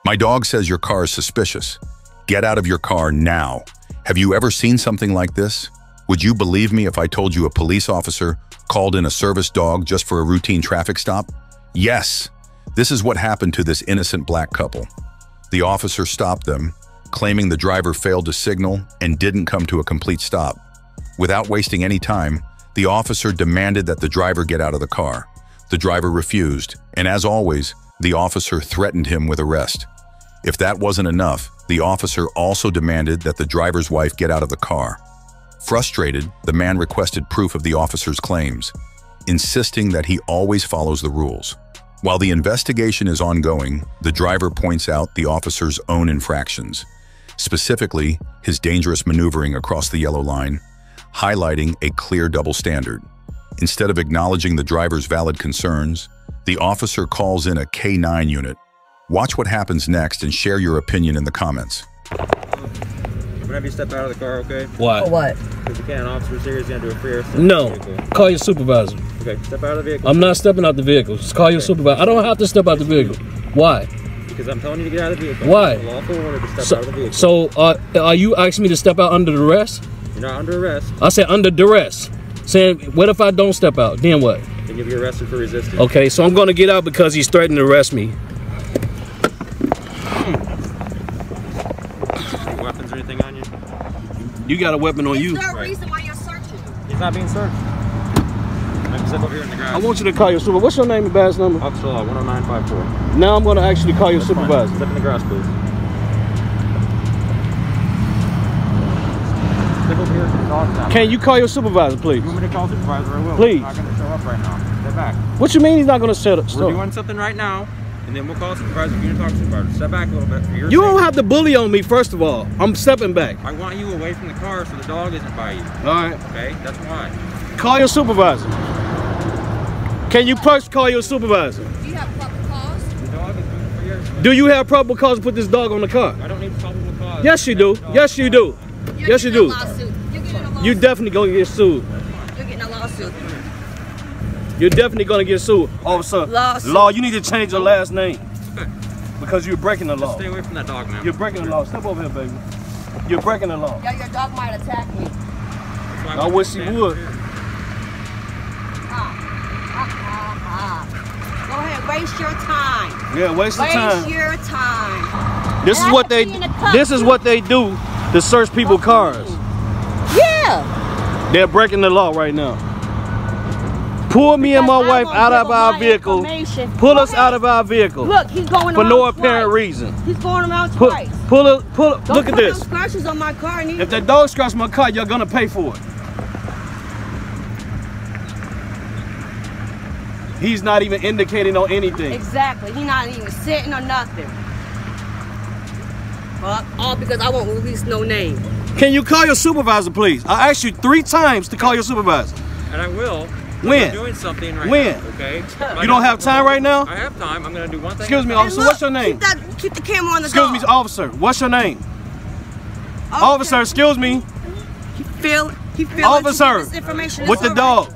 My dog says your car is suspicious. Get out of your car now. Have you ever seen something like this? Would you believe me if I told you a police officer called in a service dog just for a routine traffic stop? Yes, this is what happened to this innocent black couple. The officer stopped them, claiming the driver failed to signal and didn't come to a complete stop. Without wasting any time, the officer demanded that the driver get out of the car. The driver refused, and as always, the officer threatened him with arrest. If that wasn't enough, the officer also demanded that the driver's wife get out of the car. Frustrated, the man requested proof of the officer's claims, insisting that he always follows the rules. While the investigation is ongoing, the driver points out the officer's own infractions, specifically his dangerous maneuvering across the yellow line, highlighting a clear double standard. Instead of acknowledging the driver's valid concerns, the officer calls in a K9 unit. Watch what happens next and share your opinion in the comments. Whenever you step out of the car, okay? Why? For what? Because you can't, officer's here, he's going to do a free arrest. No. Call your supervisor. Okay, step out of the vehicle. I'm not stepping out the vehicle. Just call your supervisor. I don't have to step out the vehicle. Why? Because I'm telling you to get out of the vehicle. Why? It's a lawful order to step out of the vehicle. So, are you asking me to step out under duress? You're not under arrest. I said under duress. Saying, what if I don't step out? Then what? Then you'll be arrested for resisting. Okay, so I'm going to get out because he's threatening to arrest me. Any weapons or anything on you? You got a weapon on you. There's no reason why you're searching. He's not being searched. Maybe step over here in the grass. I want you to call your supervisor. What's your name and badge number? Officer Law, 10954. Now I'm going to actually call your supervisor. Step in the grass, please. Step over here to the dog now. Can you call your supervisor, please? You want me to call supervisor? I will. Please. He's not going to show up right now. Step back. What you mean he's not going to set up? We're doing something right now, and then we'll call supervisor. You need to talk to supervisor. Step back a little bit. For your You safety. don't have to bully on me, first of all. I'm stepping back. I want you away from the car so the dog isn't by you. All right. Okay? That's why. Call your supervisor. Can you first call your supervisor? Do you have proper cause? The dog is doing it for yours. Do you have probable cause to put this dog on the car? I don't need probable cause. Yes, you do. Yes, you do. Yes, you do. You're getting a lawsuit. You definitely going to get sued. You're getting a lawsuit. You're definitely going to get sued. Officer, Lawsuit. Law, you need to change your last name. Because you're breaking the law. Stay away from that dog, man. You're breaking the law. Step over here, baby. You're breaking the law. Yeah, your dog might attack me. I wish he would. Go ahead, waste your time. Yeah, waste the time. Waste your time. This is what they. This is what they do to search people's cars. Yeah. They're breaking the law right now. Pull me and my wife out of our vehicle. Pull us out of our vehicle. Look, he's going for around no apparent twice. reason. He's going around twice. Pull. Don't Look at put this. no scratches on my car. If that dog scratches my car, you're gonna pay for it. He's not even indicating on anything. Exactly. He's not even sitting or nothing. All because I won't release no name. Can you call your supervisor, please? I asked you 3 times to call your supervisor. And I will. When? I'm doing something right When? now, okay? You don't have time right now? I have time. I'm going to do one thing. Excuse me, at a officer, time. what's your name? Keep the camera on the Excuse dog. me, officer, what's your name? Officer, excuse me. He feel Officer, this information with the dog.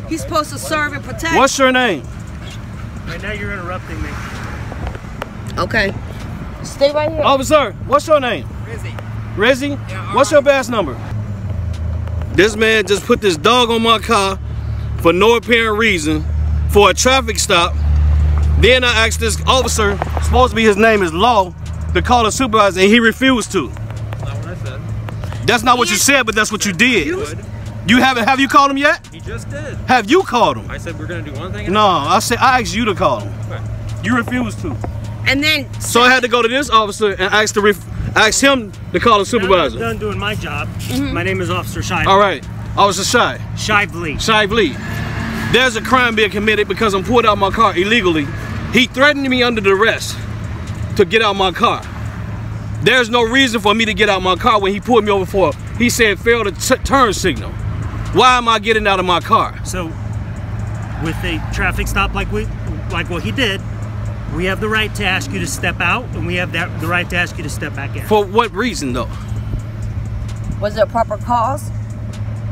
He's supposed to serve and protect. What's your name? Right now you're interrupting me. Okay. Stay right here. Officer, what's your name? Rizzy? Yeah, What's your badge number? This man just put this dog on my car for no apparent reason for a traffic stop. Then I asked this officer, supposed to be his name is Law, to call a supervisor, and he refused to. That's not what I said. That's not what you said, but that's what you did. You haven't? Have you called him yet? He just did. Have you called him? I said we're going to do one thing. No, I said I asked you to call him. Okay. You refused to. And then So I had to go to this officer and ask him to call the supervisor. I'm done doing my job. My name is Officer Shively. All right, Officer Shy. Shively. Shively. There's a crime being committed because I'm pulled out my car illegally. He threatened me under duress to get out my car. There's no reason for me to get out my car when he pulled me over for, he said, failed a turn signal. Why am I getting out of my car? So, with a traffic stop like what he did, we have the right to ask you to step out, and we have the right to ask you to step back in. For what reason, though? was there a proper cause?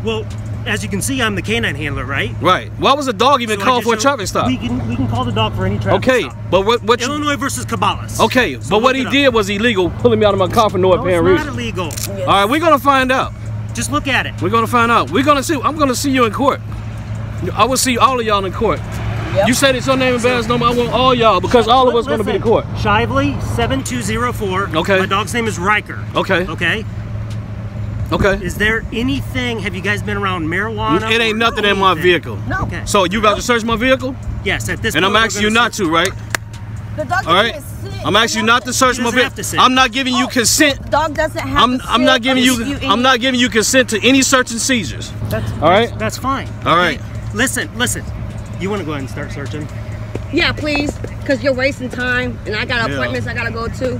Well, as you can see, I'm the canine handler, right? Right. Why was the dog even called for a traffic stop? We can call the dog for any traffic stop. Okay, but what Illinois versus Caballas. Okay, So but what he did was illegal, pulling me out of my car for no apparent reason. It's not illegal. All right, we're gonna find out. Just look at it. We're gonna find out. We're gonna see. I'm gonna see you in court. I will see all of y'all in court. Yep. You said it's your name and badge number. I want all y'all because all of us gonna be in court. Shively 7204. Okay. My dog's name is Riker. Okay. Okay. Okay. Is there anything? Have you guys been around marijuana? It ain't nothing in my vehicle. No. Okay. So you about to search my vehicle? Yes. At this and point, I'm asking you not to, right? The dog All right. I'm asking you not to search my vehicle. I'm not giving you consent. The dog doesn't have to I'm not giving you. I'm not giving you consent to any search and seizures. All right. That's fine. All right. Listen. You want to go ahead and start searching? Yeah, please, because you're wasting time, and I got appointments I gotta go to.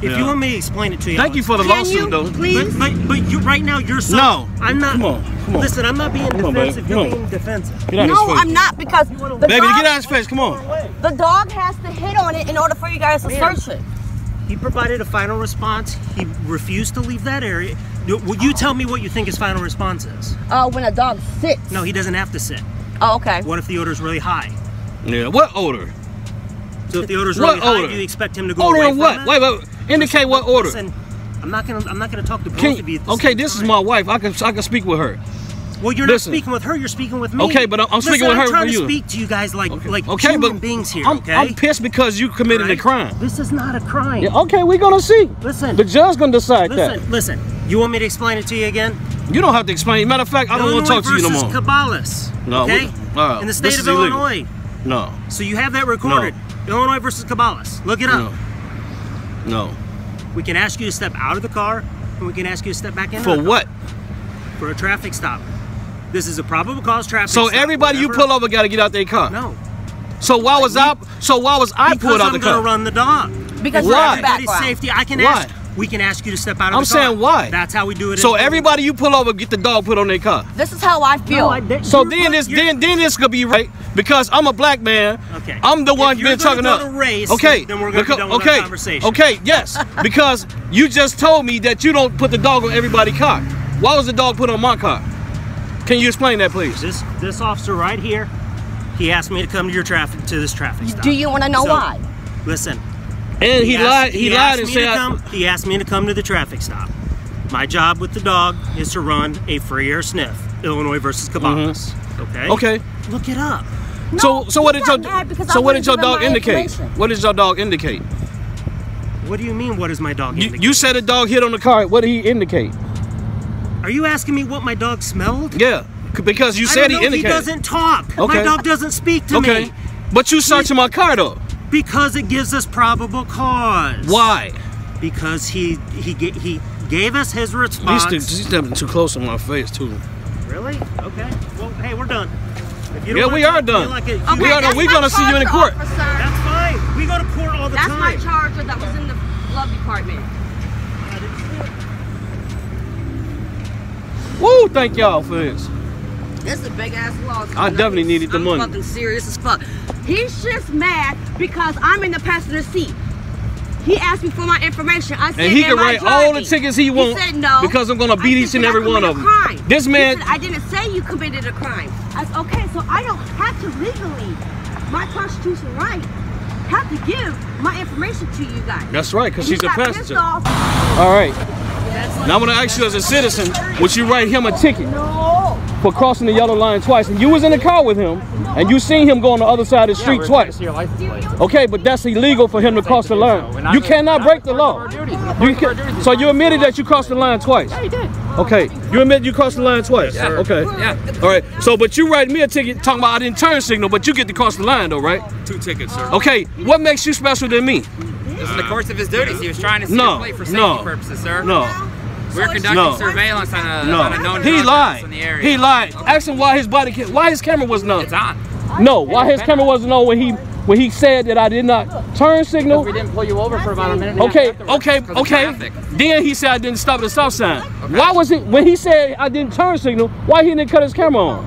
If you want me to explain it to you, thank you for the lawsuit, though. Please? But you right now you're so. No, I'm not. Come on. Listen, I'm not being defensive. Come on. You're being defensive. Get out No, of his face. I'm not, because the Baby, dog, get out of his face. Come on. the dog has to hit on it in order for you guys to search it. He provided a final response. He refused to leave that area. Will you tell me what you think his final response is? When a dog sits. No, he doesn't have to sit. Oh, okay. What if the odor's really high? Yeah. What odor? So if the odor's really high, do you expect him to go odor away of what? from it? Wait. Indicate what order. Listen, I'm not gonna talk to both of you. Okay, this is my wife. I can speak with her. Well, you're not speaking with her. You're speaking with me. Okay, but I'm speaking with her for you. I'm trying to speak to you guys like human beings here. I'm pissed because you committed a crime. This is not a crime. Yeah, okay, we're gonna see. Listen, the judge gonna decide that. Listen. You want me to explain it to you again? You don't have to explain. Matter of fact, I don't want to talk to you no more. Caballas. No. Okay. In the state of Illinois. No. So you have that recorded. No. Illinois versus Caballas. Look it up. No. We can ask you to step out of the car, and we can ask you to step back in. For what? For a traffic stop. This is a probable cause traffic stop. So everybody you pull over got to get out their car. No. So why was I pulled out the car? Because I'm going to run the dog. Because for everybody's safety, I can ask. We can ask you to step out of the car. I'm saying why? That's how we do it. So everybody you pull over get the dog put on their car. This is how I feel. So then this could be right because I'm a black man. Okay. I'm the one been talking up. Okay. Then we're going to be done with our conversation. Okay. Yes. Because you just told me that you don't put the dog on everybody's car. Why was the dog put on my car? Can you explain that, please? This officer right here, he asked me to come to this traffic stop. Do you want to know why? Listen. And he lied and said he asked me to come to the traffic stop. My job with the dog is to run a free air sniff. Illinois versus Caballas. Okay. Okay. Look it up. No, so what did your dog indicate? What did your dog indicate? What do you mean? What does my dog indicate? You said a dog hit on the car. What did he indicate? Are you asking me what my dog smelled? Yeah, because you said he indicated. He doesn't talk. Okay. My dog doesn't speak to me. But you searching my car though. Because it gives us probable cause. Why? Because he gave us his response. He's stepping too close in my face too. Really? Okay. Well, hey, we're done. Yeah, we are done. We're gonna see you in court. Officer. That's fine. We go to court all the time. That's my charger that was in the glove department. Woo! Thank y'all for this. This is a big ass loss. I definitely needed the money. I'm fucking serious as fuck. He's just mad because I'm in the passenger seat. He asked me for my information. I said, and he can write all the tickets he wants. He said no. Because I'm gonna beat each and every one of them. This man. He said, I didn't say you committed a crime. I said, okay, so I don't have to legally, my constitutional right, have to give my information to you guys. That's right, because she's a passenger. All right. Now I'm gonna ask you as a citizen, would you write him a ticket for crossing the yellow line twice? And you was in the car with him, and you seen him go on the other side of the street twice. Okay, but that's illegal for him to cross the line. You cannot break the law. So you admitted that you crossed the line twice? Yeah, he did. Okay, you admit you crossed the line twice? Yeah. Okay. Yeah. All right, so but you write me a ticket talking about I didn't turn signal, but you get to cross the line though, right? 2 tickets, sir. Okay, what makes you special than me? This is in the course of his duties. He was trying to see the plate for safety purposes, sir. No. We're conducting surveillance on a known he lied. in the area. He lied. Ask him why his camera wasn't on. It's on. No, why his camera wasn't on when he said that I did not turn signal. We didn't pull you over for about a minute. Okay. Then he said I didn't stop at the stop sign. Okay. Why was it when he said I didn't turn signal? Why he didn't cut his camera on?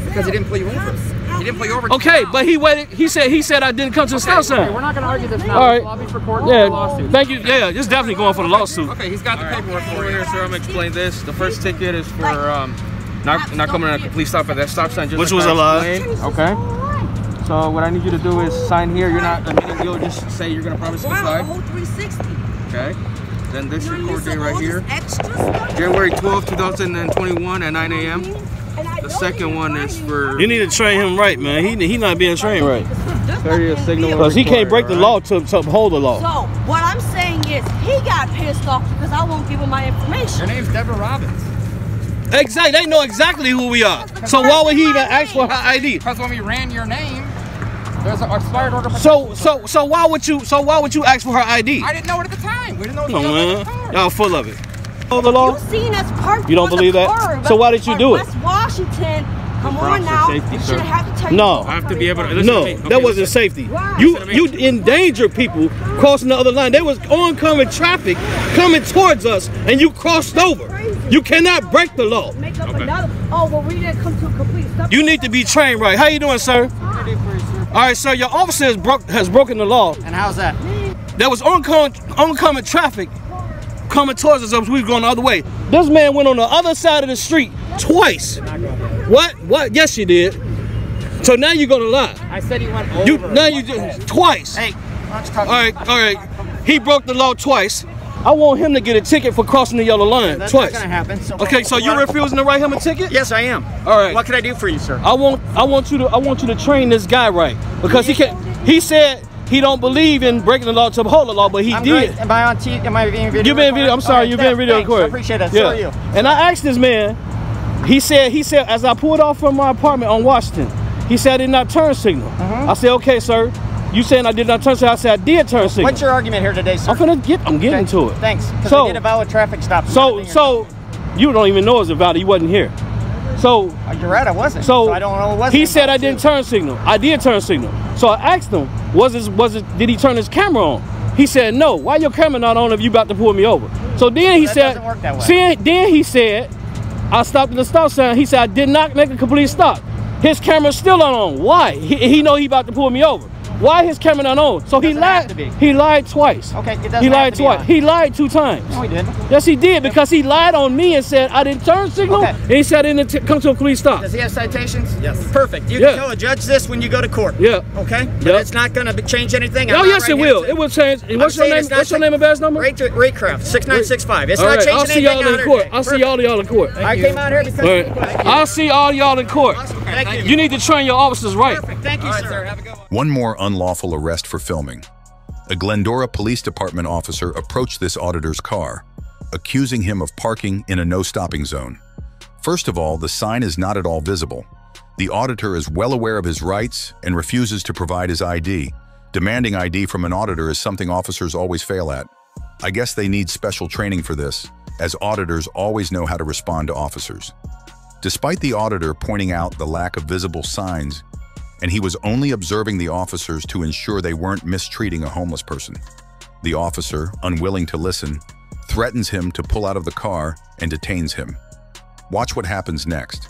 Because he didn't pull you over. He didn't pull you over. Okay, but he waited. He said I didn't come to the stop sign. Okay, we're not going to argue this now. All right. Lobby for court. Yeah. Lawsuit. Thank you. Yeah, it's definitely going for the lawsuit. Okay, he's got the paperwork for here, sir. I'm gonna explain this. The first ticket is for Not coming at a complete stop at that stop sign. Just Which like was I a lie. explained. Okay. So what I need you to do is sign here. You're not admitting guilt. Just say you're gonna promise to comply. Wow, a whole 360. Okay. Then this You record date all right this here. extra stuff? January 12, 2021 at 9 a.m. And I The don't second even one find is you. for. You need to train him right, man. He not being trained right. Carry a signal. Because he can't break the law to uphold the law. So what I'm saying is he got pissed off because I won't give him my information. Your name's Deborah Robbins. Exactly. They know exactly who we are. So why would he even ask for her ID? Because when we ran your name, there's an expired order. So why would you ask for her ID? I didn't know it at the time. We didn't know it Come on, was man. Y'all full of it. Know the law? You seen us parked. You don't on believe the that? curb So why did you on do it? West Washington. Come Props on for now. safety, You sir. should have to tell No. you. I have to be able to listen No, to me. Okay, that wasn't listen. safety. Why? You endanger people crossing the other line. There was oncoming traffic coming towards us, and you crossed over. You cannot break the law. Make up another. Oh, well, we didn't come to a complete stop. You need to be trained right. How you doing, sir? All right, sir. Your officer has broken the law. And how's that? There was oncoming traffic coming towards us as we were going the other way. This man went on the other side of the street twice. What? Yes, you did. So now you're gonna lie. I said he went over. Now you just twice. Hey, why don't you talk All right. He broke the law twice. I want him to get a ticket for crossing the yellow line That's twice. not gonna happen. So Okay, so you're refusing to write him a ticket? Yes, I am. All right. What can I do for you, sir? I want you to train this guy right because he can't. He said he don't believe in breaking the law to uphold the law, but he I'm did. great. Am I on TV? Am I being video? You've been video. I'm sorry, you've been video thanks. recorded. I appreciate it. Yeah. So are you. And I asked this man. He said as I pulled off from my apartment on Washington, he said I did not turn signal. I said, okay, sir. You saying I did not turn signal? I said I did turn signal. What's your argument here today, sir? I'm getting to it. Thanks. Because So- I did a valid traffic stop. So you don't even know it's a valid. You wasn't here. So You're right. I wasn't. So I don't know what was. he said I didn't turn signal. I did turn signal. So I asked him, did he turn his camera on? He said no. Why your camera not on if you about to pull me over? So then he That said, doesn't work that way. Then he said, I stopped at the stop sign. He said I did not make a complete stop. His camera's still not on. Why? He know he about to pull me over. Why his camera not on? So he Doesn't have to lied. be. He lied twice. Okay, it doesn't He have lied to be twice. on. He lied 2 times. No, he didn't. Yes, he did because he lied on me and said I didn't turn signal. Okay. And he said I didn't come to a complete stop. Does he have citations? Yes. Perfect. You Yeah. can tell a judge this when you go to court. Yeah. Okay? But Yep. it's not going to change anything. Oh I'm not yes, it right here will. to- It will change. What's your saying name? it's not What's your name and badge number? Raycraft 6965. It's All not right, changing I'll see anything. y'all in on court. today. I'll see all of y'all in court. I came out here because. All right. I'll see all y'all in court. Thank you. You need to train your officers right. Perfect. Thank you, sir. Have a good one. One more unlawful arrest for filming. A Glendora Police Department officer approached this auditor's car, accusing him of parking in a no-stopping zone. First of all, the sign is not at all visible. The auditor is well aware of his rights and refuses to provide his ID. Demanding ID from an auditor is something officers always fail at. I guess they need special training for this, as auditors always know how to respond to officers. Despite the auditor pointing out the lack of visible signs, and he was only observing the officers to ensure they weren't mistreating a homeless person. The officer, unwilling to listen, threatens him to pull out of the car and detains him. Watch what happens next.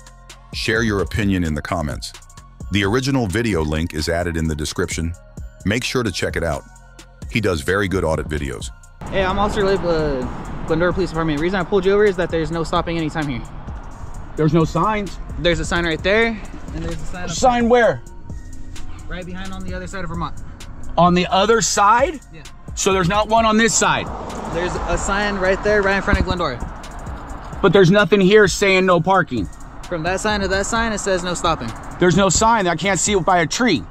Share your opinion in the comments. The original video link is added in the description. Make sure to check it out. He does very good audit videos. Hey, I'm Officer Glendora Police Department. The reason I pulled you over is that there's no stopping anytime here. There's no signs? There's a sign right there, and there's a sign up Sign where? right behind on the other side of Vermont. On the other side? Yeah. So there's not one on this side? There's a sign right there, right in front of Glendora. But there's nothing here saying no parking. From that sign to that sign, it says no stopping. There's no sign. I can't see it by a tree.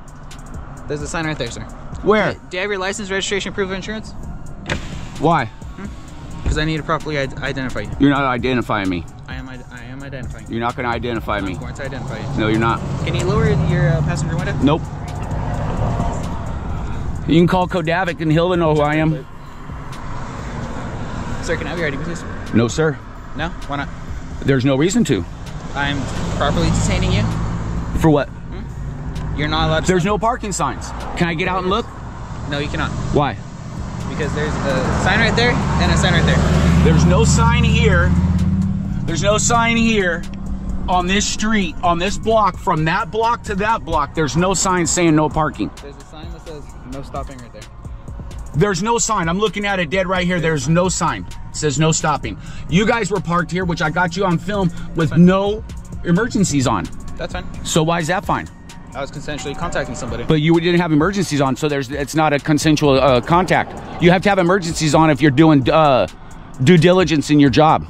There's a sign right there, sir. Where? Do you have your license, registration, proof of insurance? Why? Because I need to properly identify you. You're not identifying me. I am identifying you. You're not going to identify me. I'm going to identify you. No, you're not. Can you lower your passenger window? Nope. You can call Kodavik and he'll know who I am. Sir, can I have your ID, please? No, sir. No? Why not? There's no reason to. I'm properly detaining you. For what? You're not allowed to There's stop. no parking signs. Can I get out and look? No, you cannot. Why? Because there's a sign right there and a sign right there. There's no sign here. There's no sign here on this street, on this block, from that block to that block. There's no sign saying no parking. There's a sign that says no stopping right there. There's no sign. I'm looking at it dead right here. There's no sign. It says no stopping. You guys were parked here, which I got you on film with no emergencies on. That's fine. So why is that fine? I was consensually contacting somebody. But you didn't have emergencies on, so it's not a consensual contact. You have to have emergencies on if you're doing due diligence in your job.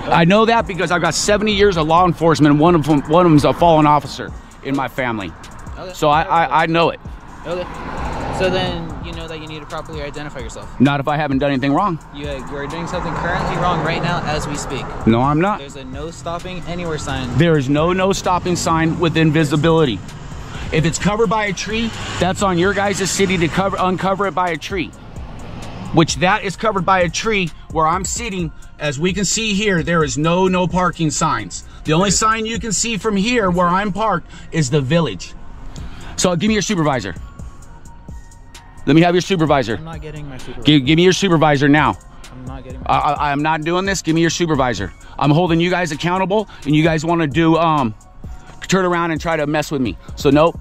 I know that because I've got 70 years of law enforcement, and one of them's a fallen officer in my family. Okay. So I know it. Okay. So then you know that you need to properly identify yourself. Not if I haven't done anything wrong. You are doing something currently wrong right now as we speak. No, I'm not. There's a no stopping anywhere sign. There is no stopping sign with invisibility. If it's covered by a tree, that's on your guys' city to uncover it by a tree. Which that is covered by a tree where I'm sitting. As we can see here, there is no parking signs. The only sign you can see from here where I'm parked is the village. So give me your supervisor. Let me have your supervisor. I'm not getting my supervisor. Give me your supervisor now. I'm not getting I am not doing this. Give me your supervisor. I'm holding you guys accountable, and you guys want to do turn around and try to mess with me. So nope.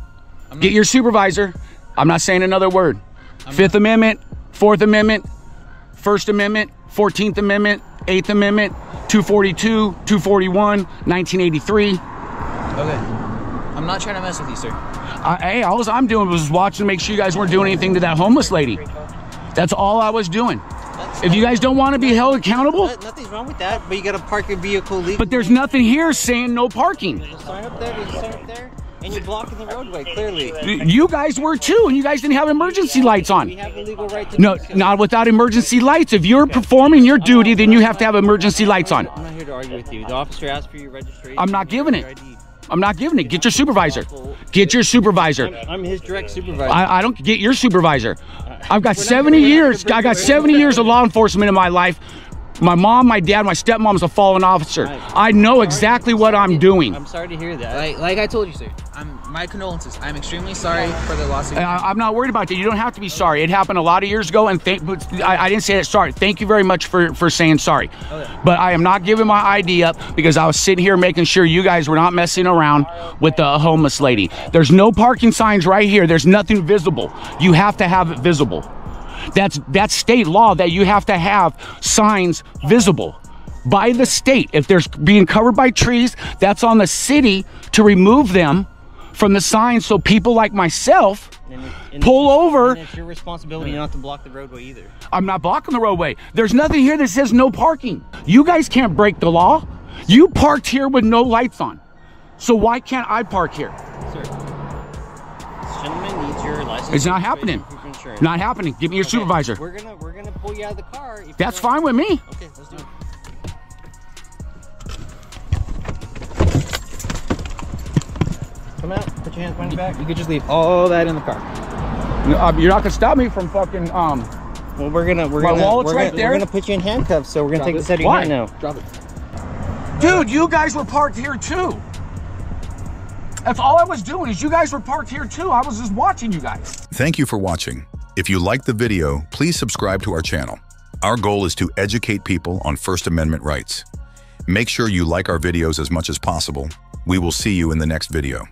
Get your supervisor. I'm not saying another word. Fifth Amendment, Fourth Amendment, First Amendment, 14th Amendment, 8th Amendment, 242, 241, 1983. Okay. I'm not trying to mess with you, sir. Hey, all I'm doing was watching to make sure you guys weren't doing anything to that homeless lady. That's all I was doing. If you guys don't want to be held accountable, nothing's wrong with that, but you got to park your vehicle legally. But there's nothing here saying no parking. There's a sign up there, and you're blocking the roadway, clearly. You guys were too, and you guys didn't have emergency lights on. We have the legal right to No, do so. not without emergency lights. If you're performing your duty, then you have to have emergency lights on. I'm not here to argue with you. The officer asked for your registration. I'm not giving it. I'm not giving it. Get your supervisor. Get your supervisor. I'm his direct supervisor. I don't get your supervisor. I've got 70 years. I got 70 years of law enforcement in my life. My mom, my dad, my stepmom's a fallen officer. I know exactly what I'm doing. I'm sorry to hear that. Like I told you, sir. My condolences. I'm extremely sorry for the lawsuit. I'm not worried about that. You don't have to be sorry. It happened a lot of years ago, and I didn't say that sorry. Thank you very much for saying sorry. Okay. But I am not giving my ID up because I was sitting here making sure you guys were not messing around with the homeless lady. There's no parking signs right here. There's nothing visible. You have to have it visible. That's state law that you have to have signs visible by the state. If there's being covered by trees, that's on the city to remove them from the signs so people like myself pull over. And it's your responsibility not to block the roadway either. I'm not blocking the roadway. There's nothing here that says no parking. You guys can't break the law. You parked here with no lights on. So why can't I park here? Sir, this gentleman needs your license. It's not happening. Not happening. Give me your supervisor. We're gonna pull you out of the car. That's fine with me. Okay, let's do it. Come out. Put your hands behind your back. You could just leave all that in the car. You're not gonna stop me from fucking Well, we're gonna put you in handcuffs. So we're gonna take this out of your hand now. Drop it. Dude, you guys were parked here too. That's all I was doing is you guys were parked here too. I was just watching you guys. Thank you for watching. If you liked the video, please subscribe to our channel. Our goal is to educate people on First Amendment rights. Make sure you like our videos as much as possible. We will see you in the next video.